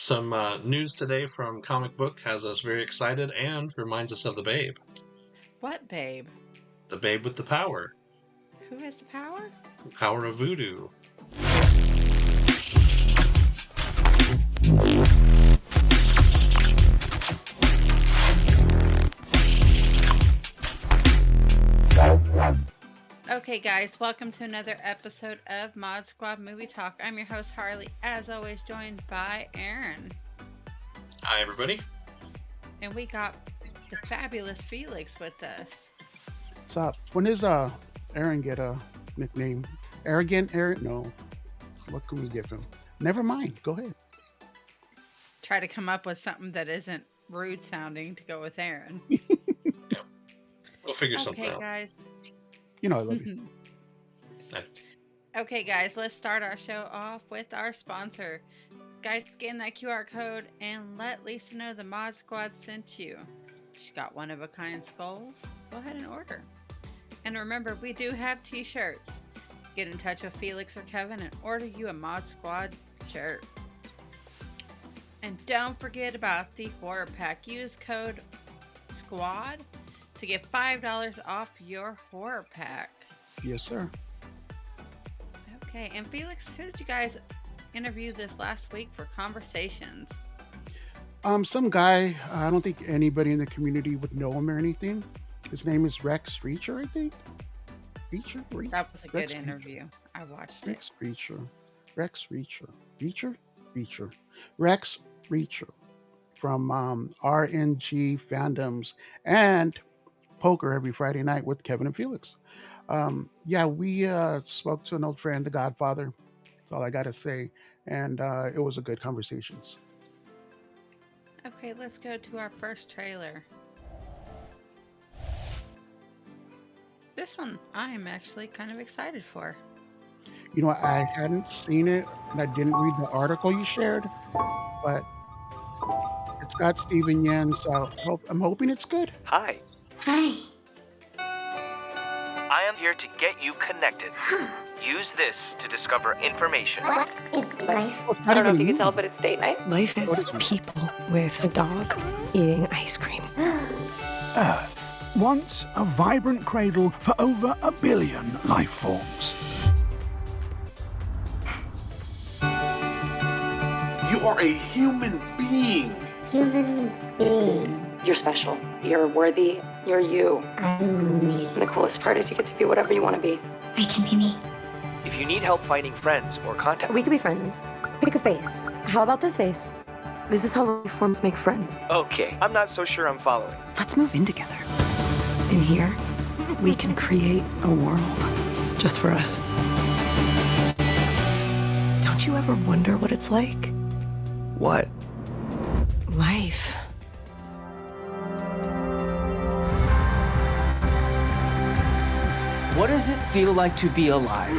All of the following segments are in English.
Some news today from Comic Book has us very excited and reminds us of the Babe. What babe? The Babe with the power. Who has the power? Power of voodoo. Okay, guys, welcome to another episode of Mod Squad Movie Talk. I'm your host, Harley, as always, joined by Aaron. Hi, everybody. And we got the fabulous Felix with us. What's up? When does Aaron get a nickname? Arrogant Aaron? No. What can we give him? Never mind. Go ahead. Try to come up with something that isn't rude sounding to go with Aaron. We'll figure something Okay, out. guys. You know I love you. Okay, guys, let's start our show off with our sponsor. Guys, scan that QR code and let Lisa know the Mod Squad sent you. She's got one-of-a-kind skulls. Go ahead and order. And remember, we do have t-shirts. Get in touch with Felix or Kevin and order you a Mod Squad shirt. And don't forget about the horror pack. Use code SQUAD to get $5 off your horror pack. Yes, sir. Okay, and Felix, who did you guys interview this last week for Conversations? Some guy, I don't think anybody in the community would know him or anything. His name is Rex Reacher, I think. Reacher? That was a Rex good Reacher. interview. I watched it. Rex Reacher. Rex Reacher. Reacher. Rex Reacher from RNG Fandoms and Poker every Friday night with Kevin and Felix. We spoke to an old friend, The Godfather. That's all I got to say. And it was a good conversations. Okay, let's go to our first trailer. This one I am actually kind of excited for. You know, I hadn't seen it and I didn't read the article you shared, but it's got Steven Yen, so I'm hoping it's good. Hi. Hi. I am here to get you connected. Use this to discover information. What is life? Well, it's I not don't know if even you can me. tell, but it's date night. Life What is is it? people with a dog eating ice cream. Earth, once a vibrant cradle for over 1 billion life forms. You are a human being. Human being. You're special. You're worthy. You're you. I'm me. And the coolest part is you get to be whatever you want to be. I can be me. If you need help finding friends or contact, We could be friends. Pick a face. How about this face? This is how life forms make friends. okay, I'm not so sure I'm following. Let's move in together. In here, we can create a world just for us. Don't you ever wonder what it's like? What? Life. What does it feel like to be alive?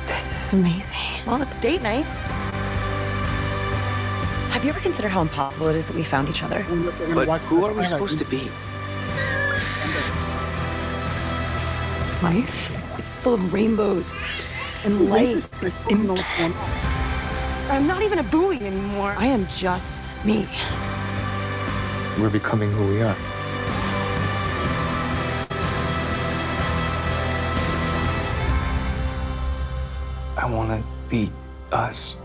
This is amazing. Well, it's date night. Have you ever considered how impossible it is that we found each other? But who are we supposed to be? Life? It's full of rainbows and light. It's intense. I'm not even a buoy anymore. I am just me. We're becoming who we are. I want to be us.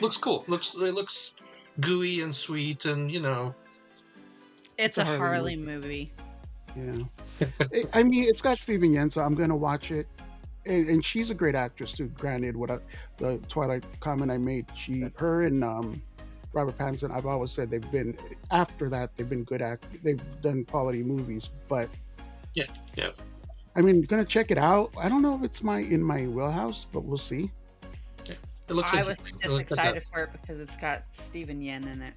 Looks cool. It looks gooey and sweet, and It's a a Harley Harley movie. Yeah. I mean, it's got Steven Yen, so I'm going to watch it. And she's a great actress, too. Granted, the Twilight comment I made, her and Robert Pattinson, I've always said they've been good actors. They've done quality movies, but yeah. I mean, gonna check it out. I don't know if it's in my wheelhouse, but we'll see. It looks I was interesting. It just looks like excited for it because it's got Steven Yen in it.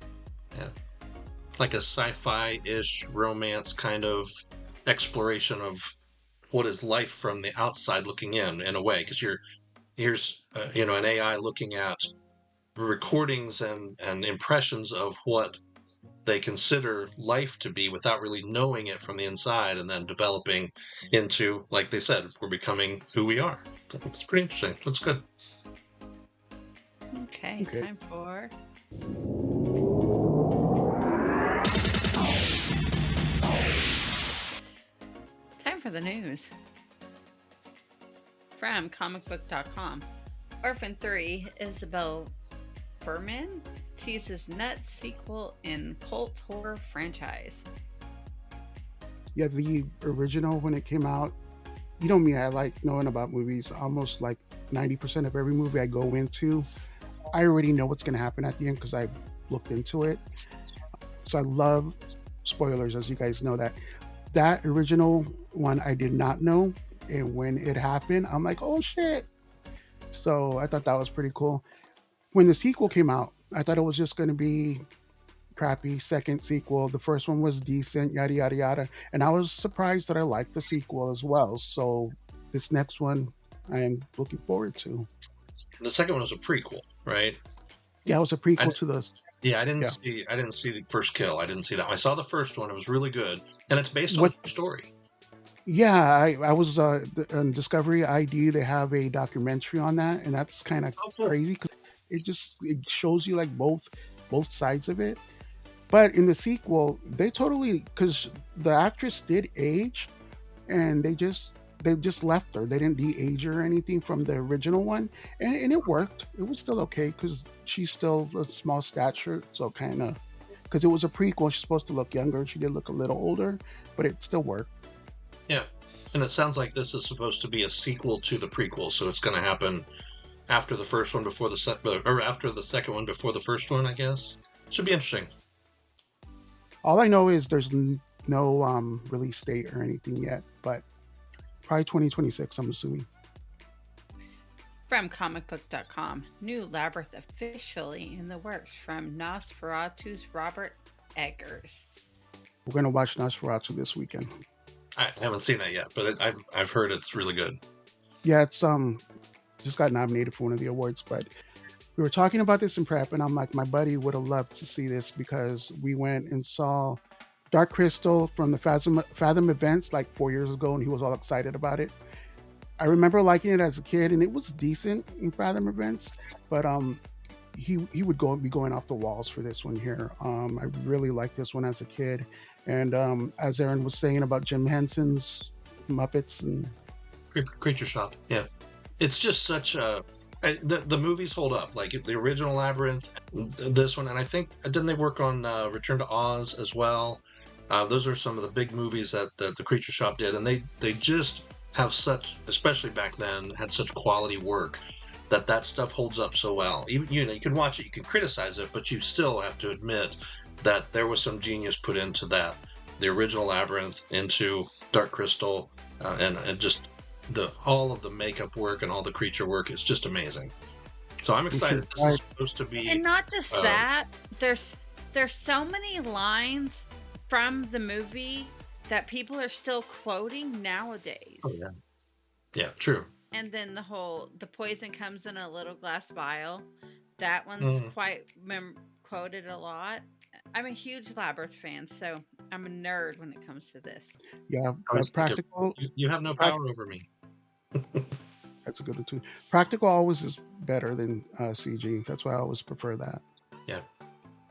like a sci-fi-ish romance kind of exploration of what is life from the outside looking in a way, because here's an AI looking at recordings and impressions of what they consider life to be without really knowing it from the inside, and then developing into, like they said, we're becoming who we are. It's pretty interesting. Looks good. Okay, Okay. time for the news. From comicbook.com. Orphan 3, Isabel Furman teases nuts sequel in cult horror franchise. Yeah, the original when it came out. You know me, I like knowing about movies. Almost like 90% of every movie I go into, I already know what's going to happen at the end because I've looked into it. So I love spoilers, as you guys know that original one I did not know, and when it happened, I'm like, oh shit. So I thought that was pretty cool. When the sequel came out, I thought it was just going to be crappy second sequel. The first one was decent, yada yada yada, and I was surprised that I liked the sequel as well. So this next one, I am looking forward to. The second one was a prequel, right? Yeah, it was a prequel to the. Yeah, I didn't Yeah. see the first kill. I didn't see that one. I saw the first one. It was really good, and it's based on What? a true story. Yeah, I was on Discovery ID. They have a documentary on that, and that's kind of Oh, cool. crazy because it shows you like both sides of it. But in the sequel, they totally because the actress did age, and they just left her. They didn't de-age her or anything from the original one, and it worked. It was still okay because she's still a small stature, so kind of because it was a prequel. She's supposed to look younger. She did look a little older, but it still worked. Yeah, and it sounds like this is supposed to be a sequel to the prequel, so it's going to happen after the first one, before or after the second one, before the first one. I guess should be interesting. All I know is there's no release date or anything yet, but probably 2026. I'm assuming. From comicbook.com. New Labyrinth officially in the works from Nosferatu's Robert Eggers. We're gonna watch Nosferatu this weekend. I haven't seen that yet, but I've heard it's really good. Yeah, it's just got nominated for one of the awards, but we were talking about this in prep, and I'm like, my buddy would have loved to see this because we went and saw Dark Crystal from the Fathom events like 4 years ago, and he was all excited about it. I remember liking it as a kid, and it was decent in Fathom events, but he would be going off the walls for this one here. I really liked this one as a kid, and as Aaron was saying about Jim Henson's Muppets and Creature Shop. Yeah, it's just such a. The movies hold up, like the original Labyrinth, this one, and I think didn't they work on Return to Oz as well? Those are some of the big movies that the Creature Shop did, and they just have such, especially back then, had such quality work that stuff holds up so well. Even you can watch it, you can criticize it, but you still have to admit that there was some genius put into that, the original Labyrinth, into Dark Crystal, and just all of the makeup work and all the creature work is just amazing. So I'm excited. This is supposed to be, and not just that. There's so many lines from the movie that people are still quoting nowadays. Oh yeah, yeah, true. And then the poison comes in a little glass vial. That one's quite quoted a lot. I'm a huge Labyrinth fan, so I'm a nerd when it comes to this. Yeah, practical. You have no power over me. That's a good one too. Practical always is better than CG. That's why I always prefer that. Yeah.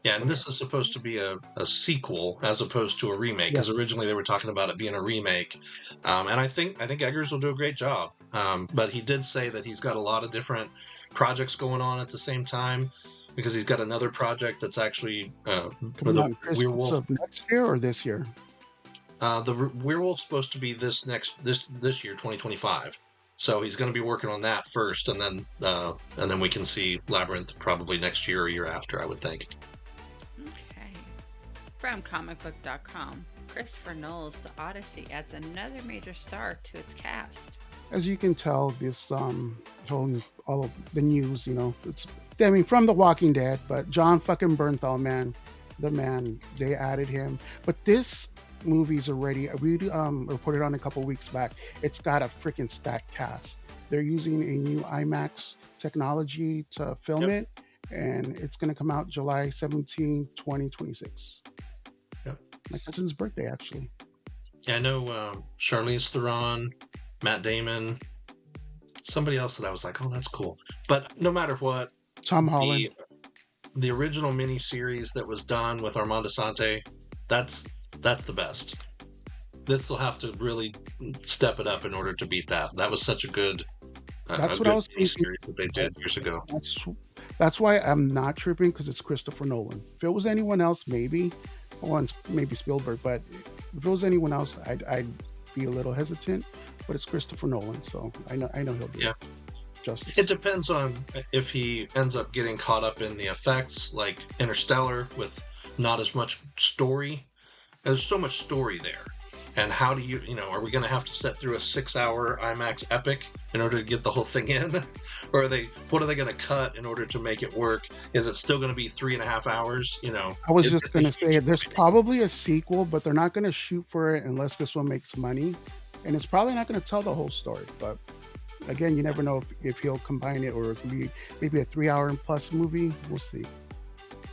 Yeah, and this is supposed to be a sequel as opposed to a remake, because originally they were talking about it being a remake. And I think Eggers will do a great job. But he did say that he's got a lot of different projects going on at the same time, because he's got another project that's actually the werewolf of next year or this year. The werewolf's supposed to be this year, 2025. So he's going to be working on that first, and then we can see Labyrinth probably next year or year after, I would think. Okay. From comicbook.com, Christopher Nolan's The Odyssey adds another major star to its cast. As you can tell, this all of the news, it's stemming from The Walking Dead, but John fucking Bernthal, man, they added him. But this movie's already, we reported on a couple weeks back, it's got a freaking stacked cast. They're using a new IMAX technology to film it, and it's going to come out July 17, 2026. Yep. My cousin's birthday, actually. Yeah, I know Charlize Theron, Matt Damon, somebody else that I was like, oh, that's cool. But no matter what, Tom Holland. The original miniseries that was done with Armand Assante, that's the best. This will have to really step it up in order to beat that. That was such a good That's what I was thinking. miniseries that they did years ago. That's why I'm not tripping, because it's Christopher Nolan. If it was anyone else, maybe maybe Spielberg, but if it was anyone else, I'd be a little hesitant. But it's Christopher Nolan, so I know he'll do justice. It depends on if he ends up getting caught up in the effects, like Interstellar, with not as much story. There's so much story there. And how do you are we going to have to sit through a 6-hour IMAX epic in order to get the whole thing in? Or what are they going to cut in order to make it work? Is it still going to be 3.5 hours? I was just going to say, there's probably a sequel, but they're not going to shoot for it unless this one makes money. And it's probably not going to tell the whole story. But again, you never know if he'll combine it, or it's going to be maybe a 3-hour and plus movie. We'll see.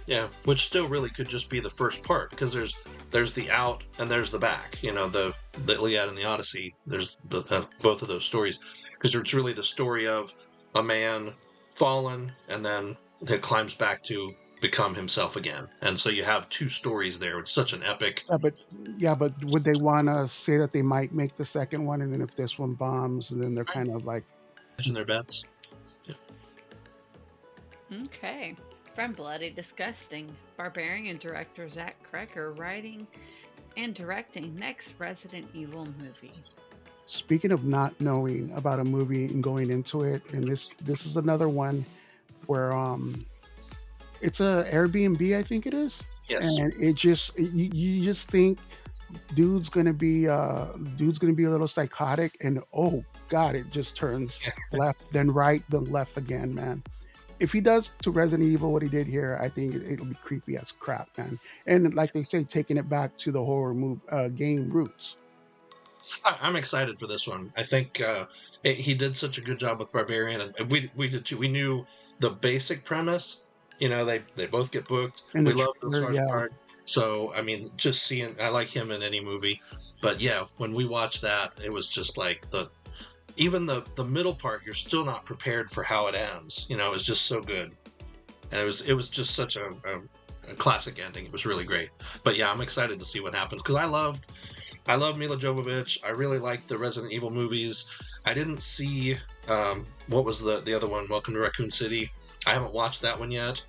Yeah, which still really could just be the first part, because there's the out and there's the back. The Iliad and the Odyssey. There's both of those stories, because it's really the story of a man fallen and then he climbs back to become himself again. And so you have two stories there. It's such an epic. But would they want to say that they might make the second one, and then if this one bombs, and then they're kind of like hedging their bets? Yeah. Okay. From Bloody Disgusting, Barbarian director Zach Kreger writing and directing next Resident Evil movie. Speaking of not knowing about a movie and going into it, and this is another one where it's a Airbnb, I think it is. Yes. And it just you just think dude's gonna be a little psychotic, and oh god, it just turns left, then right, then left again, man. If he does to Resident Evil what he did here, I think it'll be creepy as crap, man. And like they say, taking it back to the horror game roots. I'm excited for this one. I think he did such a good job with Barbarian, and we did too. We knew the basic premise. They both get booked. And we the love Bill trailer, Skarsgård. So I mean, just seeing, I like him in any movie. But yeah, when we watched that, it was just like even the middle part, you're still not prepared for how it ends. It was just so good, and it was just such a classic ending. It was really great. But yeah, I'm excited to see what happens, because I love Mila Jovovich. I really like the Resident Evil movies. I didn't see what was the other one, Welcome to Raccoon City. I haven't watched that one yet.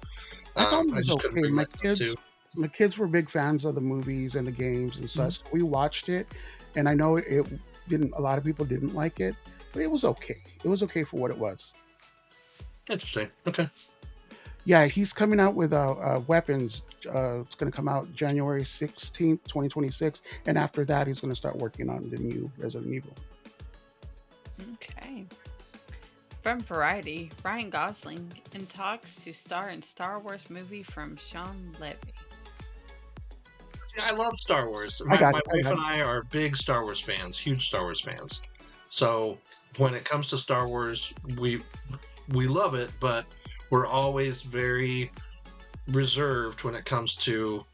I thought it was just couldn't bring myself to. My kids were big fans of the movies and the games and such. We watched it, and I know it didn't. A lot of people didn't like it, but it was okay. It was okay for what it was. Interesting. Okay. Yeah, he's coming out with Weapons. It's going to come out January 16th, 2026. And after that, he's going to start working on the new Resident Evil. Okay. From Variety, Ryan Gosling in talks to star in Star Wars movie from Sean Levy. I love Star Wars. My wife and I are big Star Wars fans, huge Star Wars fans. So when it comes to Star Wars, we love it, but we're always very reserved when it comes to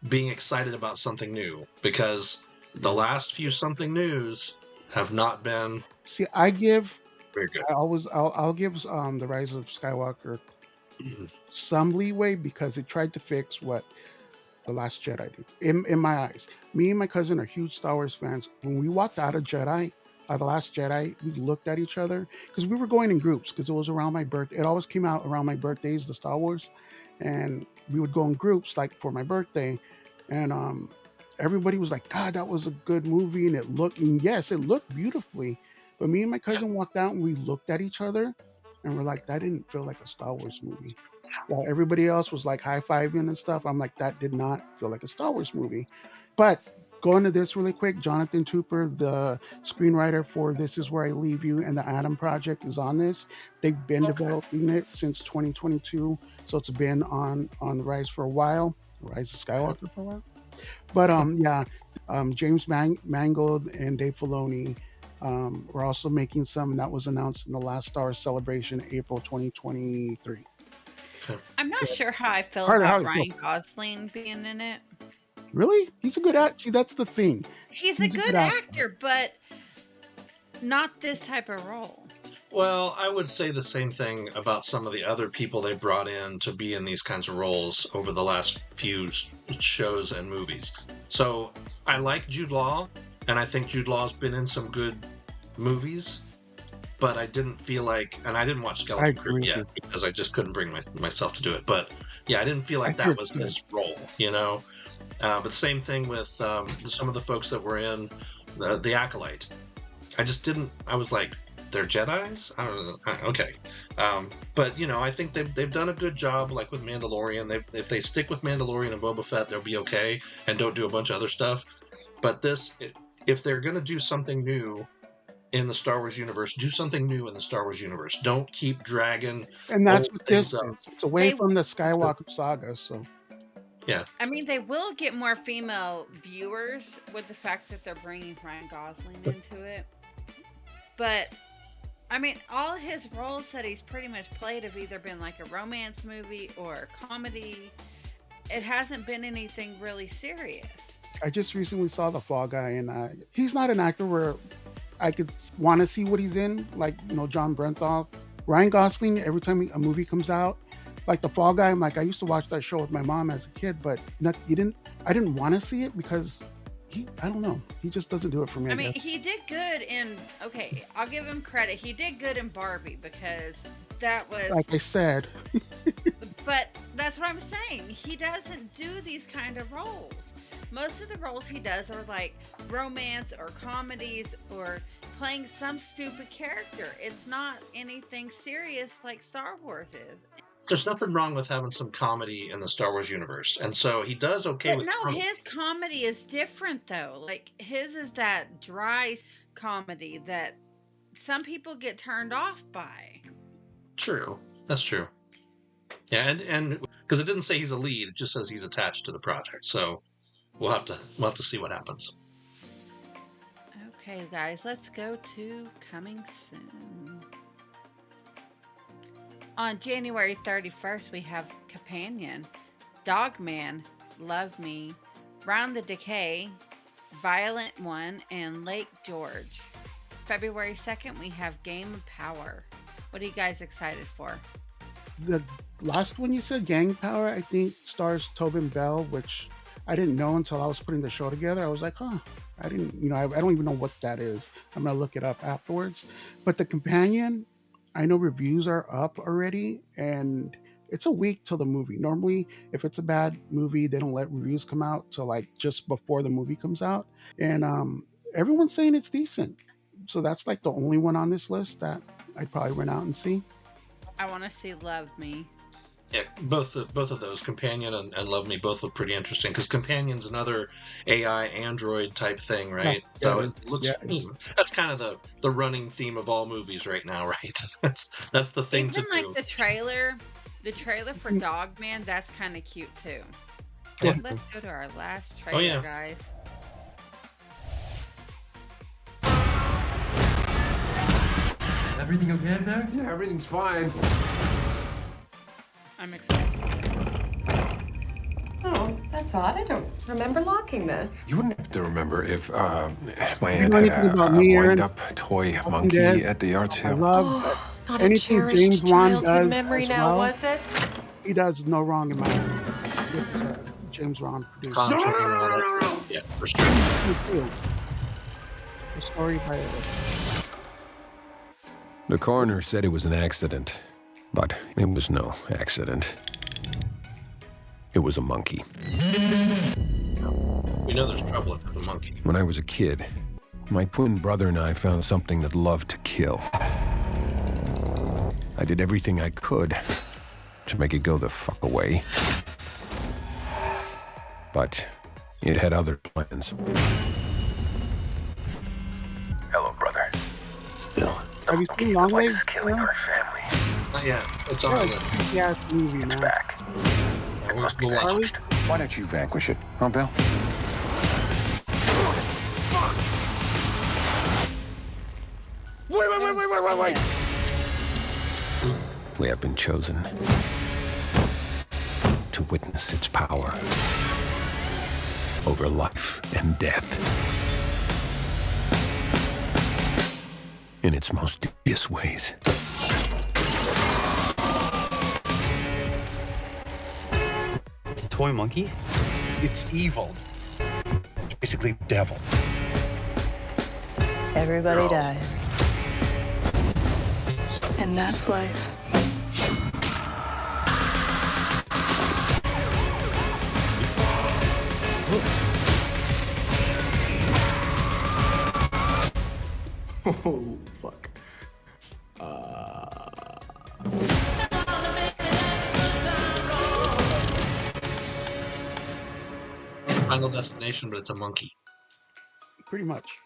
being excited about something new, because the last few something news have not been. See, I give very good. I'll give The Rise of Skywalker some leeway, because it tried to fix what The Last Jedi did. In my eyes, me and my cousin are huge Star Wars fans. When we walked out of The Last Jedi, we looked at each other, because we were going in groups, because it was around my birthday. It always came out around my birthdays, the Star Wars, and we would go in groups like for my birthday, and everybody was like, God, that was a good movie, and it looked beautifully. But me and my cousin walked out, and we looked at each other, and we're like, that didn't feel like a Star Wars movie. While everybody else was like high-fiving and stuff, I'm like, that did not feel like a Star Wars movie. But going to this really quick, Jonathan Tupper, the screenwriter for This Is Where I Leave You and the Adam Project, is on this. They've been developing it since 2022, so it's been on the rise for a while, Rise of Skywalker for a while. But James Mangold and Dave Filoni we're also making some, and that was announced in the last Star Wars Celebration, April 2023. I'm not sure how I feel about Ryan Gosling being in it. Really? He's a good actor. See, that's the thing. He's a good actor, but not this type of role. Well, I would say the same thing about some of the other people they brought in to be in these kinds of roles over the last few shows and movies. So I like Jude Law, and I think Jude Law's been in some good movies, but I didn't feel like, and I didn't watch I Skeleton agree Crew with yet you. because I just couldn't bring myself to do it. But yeah, I didn't feel like I that did was too. his role, you know? But same thing with some of the folks that were in the Acolyte. I just didn't. I was like, they're Jedi's. I don't know. Okay, but you know, I think they've done a good job. Like with Mandalorian, if they stick with Mandalorian and Boba Fett, they'll be okay, and don't do a bunch of other stuff. But if they're gonna do something new in the Star Wars universe, do something new in the Star Wars universe. Don't keep dragging And that's old what this things up. is. It's away They from the Skywalker saga. So Yeah, I mean, they will get more female viewers with the fact that they're bringing Ryan Gosling into it. But I mean, all his roles that he's pretty much played have either been like a romance movie or a comedy. It hasn't been anything really serious. I just recently saw The Fall Guy, and he's not an actor where I could want to see what he's in, like John Brenthal, Ryan Gosling. Every time a movie comes out, like The Fall Guy, I'm like, I used to watch that show with my mom as a kid, but I didn't want to see it because I don't know, he just doesn't do it for me. I I mean, guess. he did good in, okay, I'll give him credit. He did good in Barbie because that was, Like I said, but that's what I'm saying. He doesn't do these kind of roles. Most of the roles he does are like romance or comedies or playing some stupid character. It's not anything serious like Star Wars is. there's nothing wrong with having some comedy in the Star Wars universe, and so he does okay But with no, comedy. his comedy is different though. Like his is that dry comedy that some people get turned off by. True, that's true. Yeah, and because it didn't say he's a lead, it just says he's attached to the project. So we'll have to see what happens. Okay, guys, let's go to coming soon. On January 31st, we have Companion, Dogman, Love Me, Round the Decay, Violent One, and Lake George. February 2nd, we have Game of Power. What are you guys excited for? The last one you said, Gang Power, I think stars Tobin Bell, which I didn't know until I was putting the show together. I was like, huh, I didn't, I don't even know what that is. I'm going to look it up afterwards. But The Companion, I know reviews are up already, and it's a week till the movie. Normally, if it's a bad movie, they don't let reviews come out till like just before the movie comes out. And everyone's saying it's decent. So that's like the only one on this list that I'd probably run out and see. I want to see Love Me. Yeah, both of those, Companion and Love Me, both look pretty interesting because Companion's another AI android type thing, right? Yeah, So it looks that's kind of the running theme of all movies right now, right? that's the thing Even to like do. the trailer for Dogman, that's kind of cute too. Yeah. Let's go to our last trailer, Oh, yeah. guys. Everything okay in there? Yeah, everything's fine. I'm excited. Oh, that's odd. I don't remember locking this. You wouldn't have to remember if my You aunt know had anything a about me, Aaron? wind-up toy Walking monkey Dead? at the yard I sale. love Not a anything cherished James Wan childhood does memory as now, well. was it? He does no wrong in my with James Wan produced. Conjuring and all that. Yeah, for sure. The story by The coroner said it was an accident, but it was no accident. It was a monkey. We know there's trouble with the monkey. When I was a kid, my twin brother and I found something that loved to kill. I did everything I could to make it go the fuck away. But it had other plans. Hello, brother. Bill. Have you seen Long Legs? Killing our family. Not yet. It's on the list. Yeah, it's a movie now. Back. We'll watch it. Why don't you vanquish it, huh, Bill? Wait. We have been chosen to witness its power over life and death. in its most devious ways. It's a toy monkey? It's evil. It's basically devil. Everybody dies. And that's life. Oh, fuck. Final Destination, but it's a monkey. Pretty much.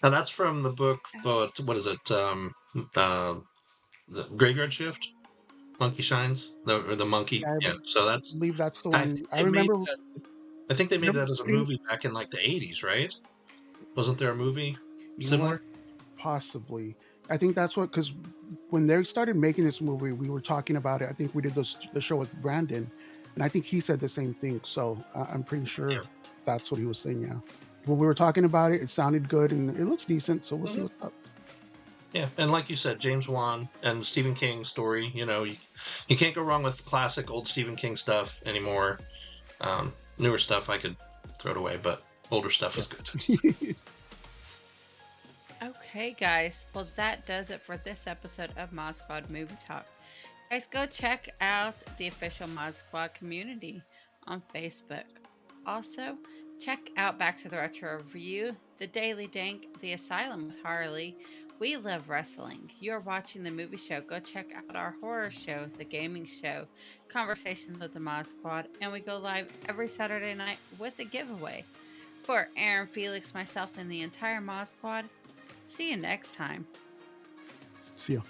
And that's from the book, what is it? The Graveyard Shift? Monkey Shines? The monkey? Yeah, so that's... I believe that's the I one. think I they made remember. I think they made remember that as a putting- movie back in like the 80s, right? Wasn't there a movie You know similar? what? Possibly. I think that's what, because when they started making this movie, we were talking about it. I think we did the show with Brandon, and I think he said the same thing. So I'm pretty sure that's what he was saying. Yeah. When we were talking about it, it sounded good and it looks decent. So we'll see what's up. Yeah, and like you said, James Wan and Stephen King story, you know, you can't go wrong with classic old Stephen King stuff anymore. Newer stuff I could throw it away, but older stuff is good. Okay, guys. Well, that does it for this episode of Mod Squad Movie Talk. Guys, go check out the official Mod Squad community on Facebook. Also, check out Back to the Retro Review, the Daily Dank, the Asylum with Harley. We love wrestling. You're watching the movie show. Go check out our horror show, the gaming show, Conversations with the Mod Squad, and we go live every Saturday night with a giveaway. For Aaron, Felix, myself, and the entire Mod Squad, see you next time. See you.